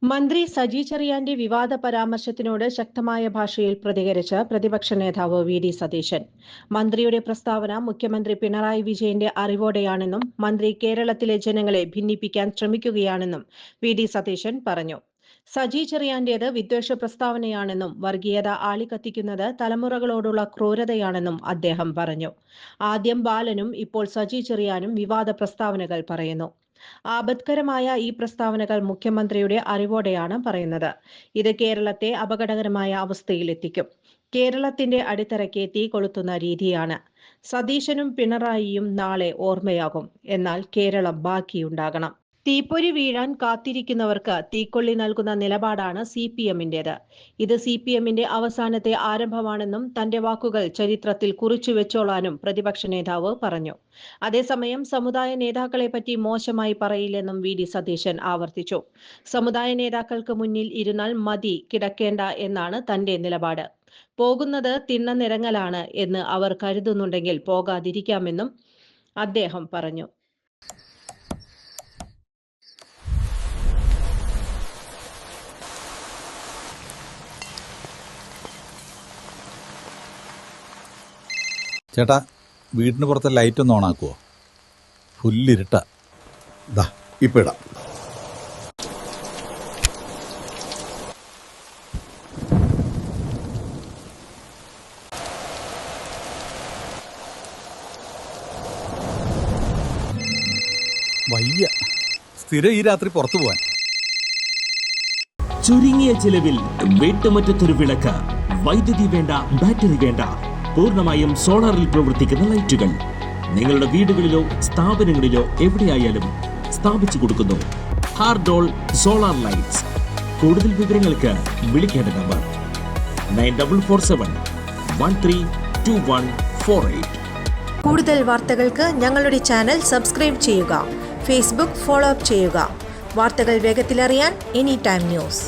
മന്ത്രി സജി ചെറിയാന്റെ വിവാദ പരാമർശത്തിനോട് ശക്തമായ ഭാഷയിൽ പ്രതികരിച്ച പ്രതിപക്ഷ നേതാവ് വി.ഡി. സതീശൻ. മന്ത്രിയുടെ പ്രസ്താവന മുഖ്യമന്ത്രി പിണറായി വിജയന്റെ അറിവോടെയാണെന്നും മന്ത്രി കേരളത്തിലെ ജനങ്ങളെ ഭിന്നിപ്പിക്കാൻ ശ്രമിക്കുകയാണെന്നും വി.ഡി. സതീശൻ പറഞ്ഞു. സജി ചെറിയാന്റേത് വിദ്വേഷ പ്രസ്താവനയാണെന്നും വർഗീയത ആളിക്കത്തിക്കുന്നത് തലമുറകളോടുള്ള ക്രൂരതയാണെന്നും അദ്ദേഹം പറഞ്ഞു. ആദ്യം ബാലനും ഇപ്പോൾ സജി ചെറിയാനും വിവാദ പ്രസ്താവനകൾ പറയുന്നു. ആപത്കരമായ ഈ പ്രസ്താവനകൾ മുഖ്യമന്ത്രിയുടെ അറിവോടെയാണ് പറയുന്നത്. ഇത് കേരളത്തെ അപകടകരമായ അവസ്ഥയിലെത്തിക്കും. കേരളത്തിന്റെ അടിത്തറയ്ക്ക് തീ കൊളുത്തുന്ന രീതിയാണ്. സതീശനും പിണറായിയും നാളെ ഓർമ്മയാകും. എന്നാൽ കേരളം ബാക്കിയുണ്ടാകണം. തീപ്പൊരി വീഴാൻ കാത്തിരിക്കുന്നവർക്ക് തീക്കൊള്ളി നൽകുന്ന നിലപാടാണ് CPM-ന്റേത്. ഇത് CPM-ന്റെ അവസാനത്തെ ആരംഭമാണെന്നും തന്റെ വാക്കുകൾ ചരിത്രത്തിൽ കുറിച്ചുവെച്ചോളാനും പ്രതിപക്ഷ നേതാവ് പറഞ്ഞു. അതേസമയം സമുദായ നേതാക്കളെപ്പറ്റി മോശമായി പറയില്ലെന്നും വി.ഡി. സതീശൻ ആവർത്തിച്ചു. സമുദായ നേതാക്കൾക്ക് മുന്നിൽ ഇരുന്നാൽ മതി, കിടക്കേണ്ട എന്നാണ് തന്റെ നിലപാട്. പോകുന്നത് തിണ്ണനിറങ്ങലാണ് എന്ന് അവർ കരുതുന്നുണ്ടെങ്കിൽ പോകാതിരിക്കാമെന്നും അദ്ദേഹം പറഞ്ഞു. ചേട്ടാ, വീടിന് പുറത്തെ ലൈറ്റ് ഒന്ന് ഓണാക്കുവോ? ഫുള്ളിരുട്ട. ഇപ്പൊ ഇടാം. വയ്യ, സ്ഥിരം ഈ രാത്രി പുറത്തു പോവാൻ. ചുരുങ്ങിയ ചിലവിൽ വീട്ടുമുറ്റത്തൊരു വിളക്ക്, വൈദ്യുതി വേണ്ട, ബാറ്ററി വേണ്ട, പൂർണ്ണമായും സോളാറിൽ പ്രവർത്തിക്കുന്ന ലൈറ്റുകൾ നിങ്ങളുടെ വീടുകളിലോ സ്ഥാപനങ്ങളിലോ എവിടെയായാലും സ്ഥാപിച്ചു കൊടുക്കുന്നു. ഹാർഡോൾ സോളാർ ലൈറ്റ്സ്. കൂടുതൽ വിവരങ്ങൾക്ക് വിളിക്കേണ്ട നമ്പർ 9447132148. കൂടുതൽ വാർത്തകൾക്ക് ഞങ്ങളുടെ ചാനൽ സബ്സ്ക്രൈബ് ചെയ്യുക. ഫേസ്ബുക്ക് ഫോളോ അപ്പ് ചെയ്യുക. വാർത്തകൾ വേഗത്തിലറിയാൻ Anytime News.